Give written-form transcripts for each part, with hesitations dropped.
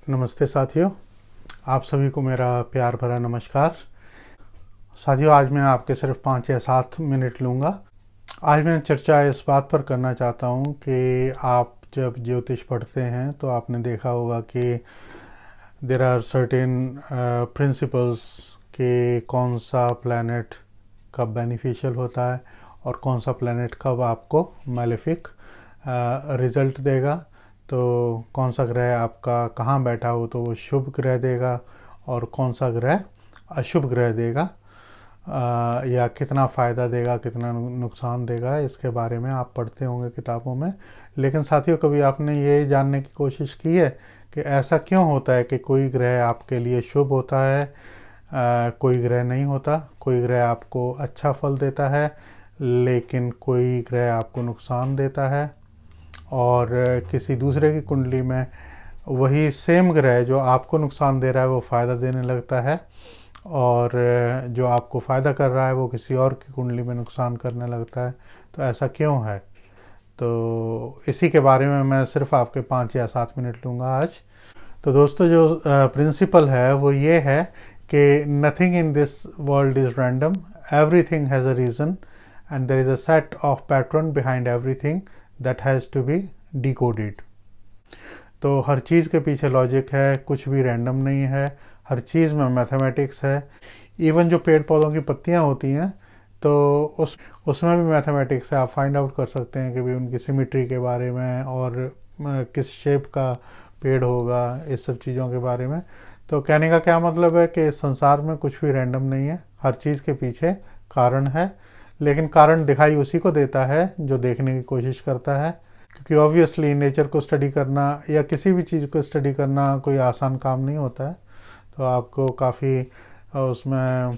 नमस्ते साथियों, आप सभी को मेरा प्यार भरा नमस्कार। साथियों, आज मैं आपके सिर्फ 5 या 7 मिनट लूँगा। आज मैं चर्चा इस बात पर करना चाहता हूँ कि आप जब ज्योतिष पढ़ते हैं तो आपने देखा होगा कि देयर आर सर्टेन प्रिंसिपल्स कि कौन सा प्लैनेट कब बेनिफिशियल होता है और कौन सा प्लैनेट कब आपको मैलेफिक रिजल्ट देगा। तो कौन सा ग्रह आपका कहाँ बैठा हो तो वो शुभ ग्रह देगा और कौन सा ग्रह अशुभ ग्रह देगा, या कितना फ़ायदा देगा कितना नुकसान देगा, इसके बारे में आप पढ़ते होंगे किताबों में। लेकिन साथियों, कभी आपने ये जानने की कोशिश की है कि ऐसा क्यों होता है कि कोई ग्रह आपके लिए शुभ होता है, कोई ग्रह नहीं होता। कोई ग्रह आपको अच्छा फल देता है लेकिन कोई ग्रह आपको नुकसान देता है, और किसी दूसरे की कुंडली में वही सेम ग्रह जो आपको नुकसान दे रहा है वो फ़ायदा देने लगता है, और जो आपको फ़ायदा कर रहा है वो किसी और की कुंडली में नुकसान करने लगता है। तो ऐसा क्यों है? तो इसी के बारे में मैं सिर्फ आपके 5 या 7 मिनट लूँगा आज। तो दोस्तों, जो प्रिंसिपल है वो ये है कि nothing in this world is random, everything has a reason and there is a set of pattern behind everything that has to be decoded. तो हर चीज़ के पीछे लॉजिक है, कुछ भी रैंडम नहीं है, हर चीज़ में मैथमेटिक्स है। इवन जो पेड़ पौधों की पत्तियां होती हैं तो उसमें भी मैथमेटिक्स है। आप फाइंड आउट कर सकते हैं कि भी उनकी सिमेट्री के बारे में और किस शेप का पेड़ होगा, इस सब चीज़ों के बारे में। तो कहने का क्या मतलब है कि संसार में कुछ भी रैंडम नहीं है, हर चीज़ के पीछे कारण है। लेकिन कारण दिखाई उसी को देता है जो देखने की कोशिश करता है, क्योंकि ऑब्वियसली नेचर को स्टडी करना या किसी भी चीज़ को स्टडी करना कोई आसान काम नहीं होता है। तो आपको काफ़ी उसमें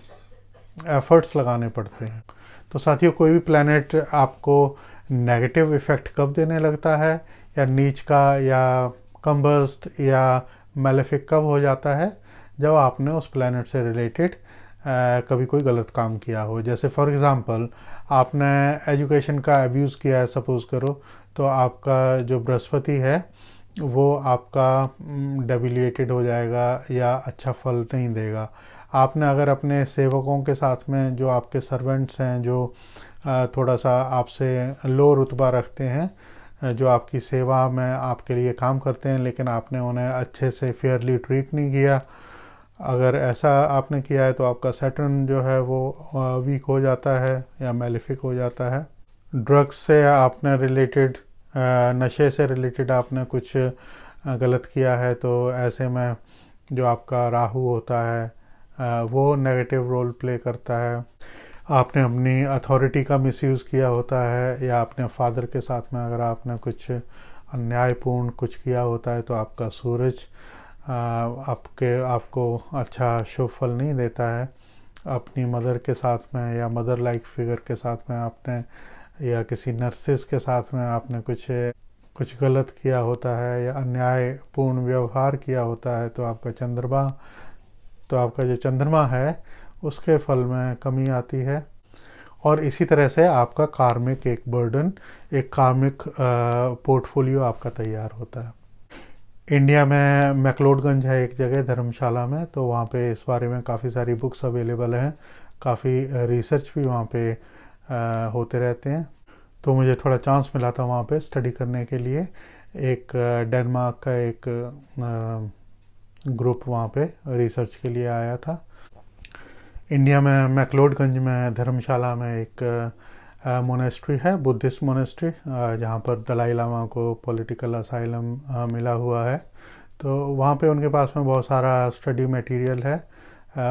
एफर्ट्स लगाने पड़ते हैं। तो साथियों, कोई भी प्लैनेट आपको नेगेटिव इफ़ेक्ट कब देने लगता है, या नीच का या कंबस्ट या मैलेफिक कब हो जाता है, जब आपने उस प्लैनेट से रिलेटेड कभी कोई गलत काम किया हो। जैसे फॉर एग्ज़ाम्पल, आपने एजुकेशन का अब्यूज़ किया है सपोज़ करो, तो आपका जो बृहस्पति है वो आपका डेबिलिएटेड हो जाएगा या अच्छा फल नहीं देगा। आपने अगर अपने सेवकों के साथ में, जो आपके सर्वेंट्स हैं, जो थोड़ा सा आपसे लो रुतबा रखते हैं, जो आपकी सेवा में आपके लिए काम करते हैं, लेकिन आपने उन्हें अच्छे से फेयरली ट्रीट नहीं किया, अगर ऐसा आपने किया है तो आपका सैटर्न जो है वो वीक हो जाता है या मैलेफिक हो जाता है। ड्रग्स से आपने रिलेटेड, नशे से रिलेटेड आपने कुछ गलत किया है तो ऐसे में जो आपका राहु होता है वो नेगेटिव रोल प्ले करता है। आपने अपनी अथॉरिटी का मिसयूज़ किया होता है, या अपने फादर के साथ में अगर आपने कुछ अन्यायपूर्ण कुछ किया होता है तो आपका सूरज आपको अच्छा शुभ फल नहीं देता है। अपनी मदर के साथ में या मदर लाइक फिगर के साथ में आपने, या किसी नर्सिस के साथ में आपने कुछ गलत किया होता है या अन्यायपूर्ण व्यवहार किया होता है, तो आपका जो चंद्रमा है उसके फल में कमी आती है। और इसी तरह से आपका कार्मिक एक बर्डन, एक कार्मिक पोर्टफोलियो आपका तैयार होता है। इंडिया में मैक्लोडगंज है एक जगह धर्मशाला में, तो वहाँ पे इस बारे में काफ़ी सारी बुक्स अवेलेबल हैं, काफ़ी रिसर्च भी वहाँ पे होते रहते हैं। तो मुझे थोड़ा चांस मिला था वहाँ पे स्टडी करने के लिए। एक डेनमार्क का एक ग्रुप वहाँ पे रिसर्च के लिए आया था। इंडिया में मैक्लोडगंज में धर्मशाला में एक मोनेस्ट्री है, बुद्धिस्ट मोनेस्ट्री, जहाँ पर दलाई लामा को पॉलिटिकल असाइलम मिला हुआ है। तो वहाँ पे उनके पास में बहुत सारा स्टडी मटेरियल है,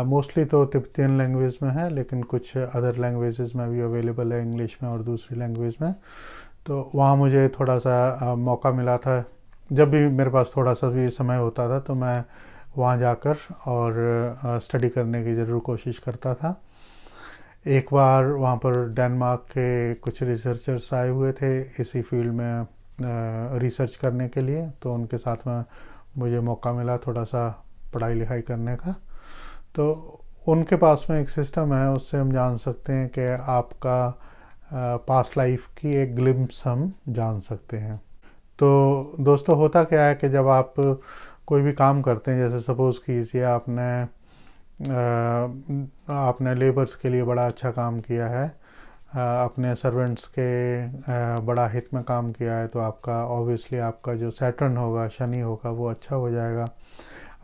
मोस्टली तो तिब्बतियन लैंग्वेज में है, लेकिन कुछ अदर लैंग्वेजेस में भी अवेलेबल है, इंग्लिश में और दूसरी लैंग्वेज में। तो वहाँ मुझे थोड़ा सा मौका मिला था, जब भी मेरे पास थोड़ा सा भी समय होता था तो मैं वहाँ जाकर और स्टडी करने की ज़रूर कोशिश करता था। एक बार वहाँ पर डेनमार्क के कुछ रिसर्चर्स आए हुए थे इसी फील्ड में रिसर्च करने के लिए, तो उनके साथ में मुझे मौका मिला थोड़ा सा पढ़ाई लिखाई करने का। तो उनके पास में एक सिस्टम है, उससे हम जान सकते हैं कि आपका पास्ट लाइफ की एक ग्लिम्प्स हम जान सकते हैं। तो दोस्तों, होता क्या है कि जब आप कोई भी काम करते हैं, जैसे सपोज़ कीजिए आपने लेबर्स के लिए बड़ा अच्छा काम किया है, अपने सर्वेंट्स के बड़ा हित में काम किया है, तो आपका ऑब्वियसली आपका जो सैटर्न होगा, शनि होगा, वो अच्छा हो जाएगा।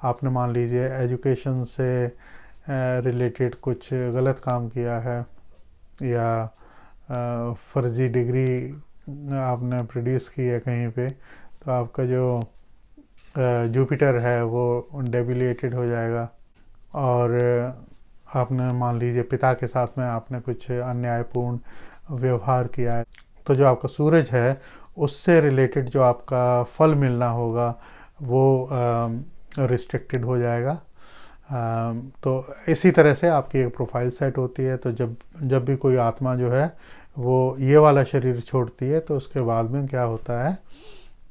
आपने मान लीजिए एजुकेशन से रिलेटेड कुछ गलत काम किया है, या फर्जी डिग्री आपने प्रोड्यूस की है कहीं पे, तो आपका जो जुपिटर है वो डेबिलेटेड हो जाएगा। और आपने मान लीजिए पिता के साथ में आपने कुछ अन्यायपूर्ण व्यवहार किया है, तो जो आपका सूरज है उससे रिलेटेड जो आपका फल मिलना होगा वो रिस्ट्रिक्टेड हो जाएगा। तो इसी तरह से आपकी एक प्रोफाइल सेट होती है। तो जब भी कोई आत्मा जो है वो ये वाला शरीर छोड़ती है, तो उसके बाद में क्या होता है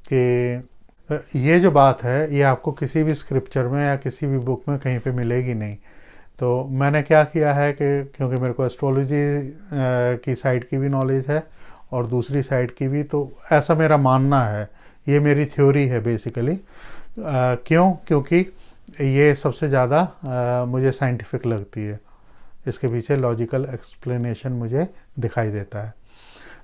कि ये जो बात है ये आपको किसी भी स्क्रिप्चर में या किसी भी बुक में कहीं पे मिलेगी नहीं। तो मैंने क्या किया है कि क्योंकि मेरे को एस्ट्रोलॉजी की साइड की भी नॉलेज है और दूसरी साइड की भी, तो ऐसा मेरा मानना है, ये मेरी थ्योरी है बेसिकली। क्योंकि ये सबसे ज़्यादा मुझे साइंटिफिक लगती है, इसके पीछे लॉजिकल एक्सप्लेनेशन मुझे दिखाई देता है।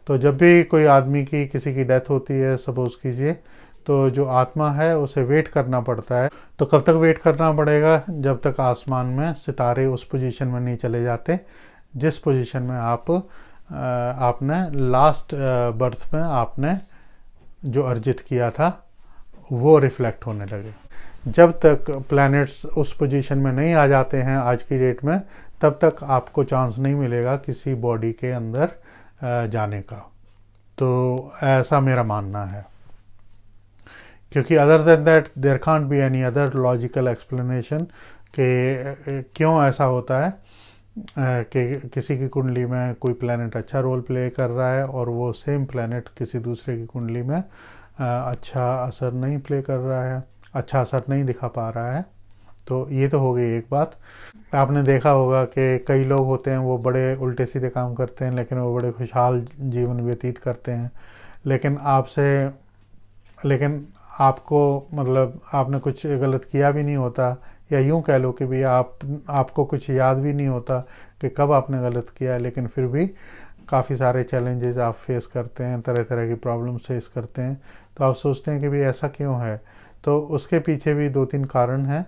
तो जब भी कोई आदमी की किसी की डेथ होती है सपोज़ कीजिए, तो जो आत्मा है उसे वेट करना पड़ता है। तो कब तक वेट करना पड़ेगा? जब तक आसमान में सितारे उस पोजीशन में नहीं चले जाते जिस पोजीशन में आपने लास्ट बर्थ में आपने जो अर्जित किया था वो रिफ्लेक्ट होने लगे। जब तक प्लैनेट्स उस पोजीशन में नहीं आ जाते हैं आज की डेट में, तब तक आपको चांस नहीं मिलेगा किसी बॉडी के अंदर जाने का। तो ऐसा मेरा मानना है, क्योंकि other than that there can't be any other logical explanation कि क्यों ऐसा होता है कि किसी की कुंडली में कोई प्लैनेट अच्छा रोल प्ले कर रहा है और वो सेम प्लैनेट किसी दूसरे की कुंडली में अच्छा असर नहीं प्ले कर रहा है, अच्छा असर नहीं दिखा पा रहा है। तो ये तो हो गई एक बात। आपने देखा होगा कि कई लोग होते हैं वो बड़े उल्टे सीधे काम करते हैं, लेकिन वो बड़े खुशहाल जीवन व्यतीत करते हैं। लेकिन आपको मतलब आपने कुछ गलत किया भी नहीं होता, या यूं कह लो कि भाई आपको कुछ याद भी नहीं होता कि कब आपने गलत किया, लेकिन फिर भी काफ़ी सारे चैलेंजेस आप फेस करते हैं, तरह तरह की प्रॉब्लम फेस करते हैं। तो आप सोचते हैं कि भाई ऐसा क्यों है? तो उसके पीछे भी 2-3 कारण हैं।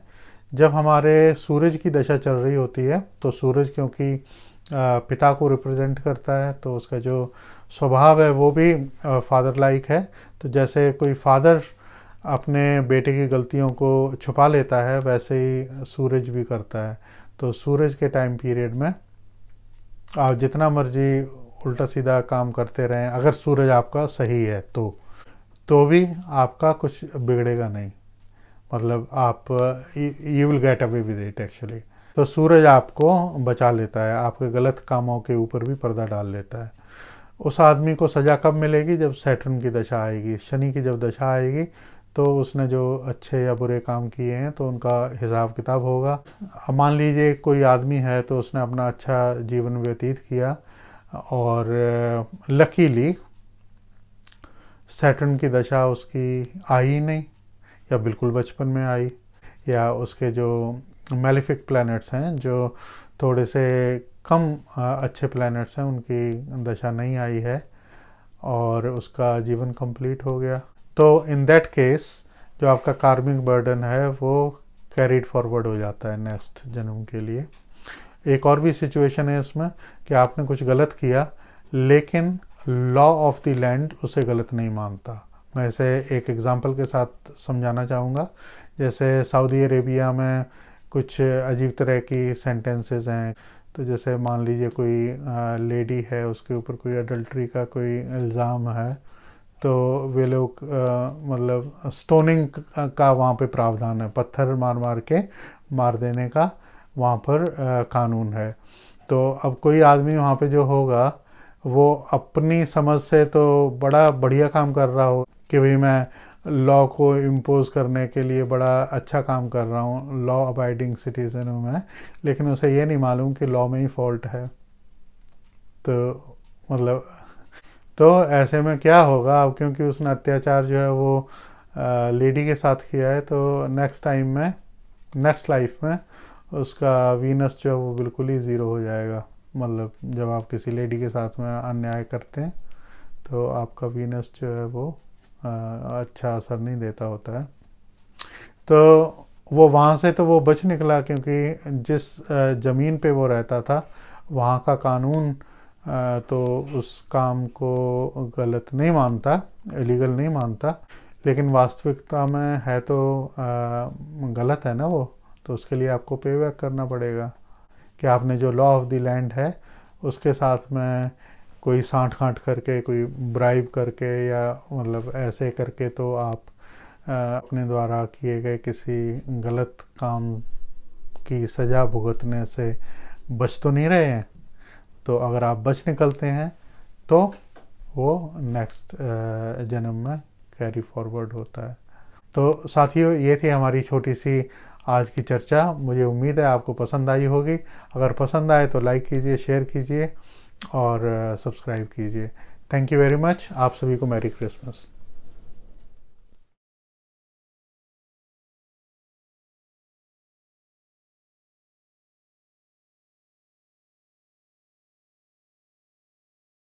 जब हमारे सूरज की दशा चल रही होती है, तो सूरज क्योंकि पिता को रिप्रेजेंट करता है, तो उसका जो स्वभाव है वो भी फादर लाइक है। तो जैसे कोई फादर अपने बेटे की गलतियों को छुपा लेता है, वैसे ही सूरज भी करता है। तो सूरज के टाइम पीरियड में आप जितना मर्जी उल्टा सीधा काम करते रहें, अगर सूरज आपका सही है तो भी आपका कुछ बिगड़ेगा नहीं, मतलब आप you will get away with it actually. तो सूरज आपको बचा लेता है, आपके गलत कामों के ऊपर भी पर्दा डाल लेता है। उस आदमी को सज़ा कब मिलेगी? जब सैटर्न की दशा आएगी, शनि की जब दशा आएगी, तो उसने जो अच्छे या बुरे काम किए हैं तो उनका हिसाब किताब होगा। अब मान लीजिए कोई आदमी है तो उसने अपना अच्छा जीवन व्यतीत किया और लकीली सैटर्न की दशा उसकी आई नहीं, या बिल्कुल बचपन में आई, या उसके जो मैलिफिक प्लैनेट्स हैं, जो थोड़े से कम अच्छे प्लैनेट्स हैं, उनकी दशा नहीं आई है और उसका जीवन कंप्लीट हो गया। तो इन दैट केस जो आपका कार्मिक बर्डन है वो कैरीड फॉरवर्ड हो जाता है नेक्स्ट जन्म के लिए। एक और भी सिचुएशन है इसमें कि आपने कुछ गलत किया, लेकिन लॉ ऑफ द लैंड उसे गलत नहीं मानता। मैं इसे एक एग्जांपल के साथ समझाना चाहूँगा। जैसे सऊदी अरेबिया में कुछ अजीब तरह की सेंटेंसेस हैं। तो जैसे मान लीजिए कोई लेडी है, उसके ऊपर कोई अडल्ट्री का कोई इल्ज़ाम है, तो वे लोग मतलब स्टोनिंग का वहाँ पे प्रावधान है, पत्थर मार के मार देने का वहाँ पर कानून है। तो अब कोई आदमी वहाँ पे जो होगा वो अपनी समझ से तो बड़ा बढ़िया काम कर रहा हो कि भाई मैं लॉ को इम्पोज करने के लिए बड़ा अच्छा काम कर रहा हूँ, लॉ अबाइडिंग सिटीज़न हूँ मैं, लेकिन उसे ये नहीं मालूम कि लॉ में ही फॉल्ट है। तो मतलब तो ऐसे में क्या होगा अब, क्योंकि उसने अत्याचार जो है वो लेडी के साथ किया है तो नेक्स्ट लाइफ में उसका वीनस जो है वो बिल्कुल ही ज़ीरो हो जाएगा। मतलब जब आप किसी लेडी के साथ में अन्याय करते हैं तो आपका वीनस जो है वो अच्छा असर नहीं देता होता है। तो वो वहाँ से तो वो बच निकला, क्योंकि जिस ज़मीन पे वो रहता था वहाँ का कानून तो उस काम को गलत नहीं मानता, इलीगल नहीं मानता, लेकिन वास्तविकता में है तो गलत है ना वो। तो उसके लिए आपको पे बैक करना पड़ेगा कि आपने जो लॉ ऑफ द लैंड है उसके साथ में कोई साठ गांठ करके, कोई ब्राइब करके या मतलब ऐसे करके तो आप अपने द्वारा किए गए किसी गलत काम की सज़ा भुगतने से बच तो नहीं रहे हैं। तो अगर आप बच निकलते हैं तो वो नेक्स्ट जन्म में कैरी फॉरवर्ड होता है। तो साथियों, ये थी हमारी छोटी सी आज की चर्चा। मुझे उम्मीद है आपको पसंद आई होगी। अगर पसंद आए तो लाइक कीजिए, शेयर कीजिए और सब्सक्राइब कीजिए। Thank you very much. आप सभी को मैरी क्रिसमस।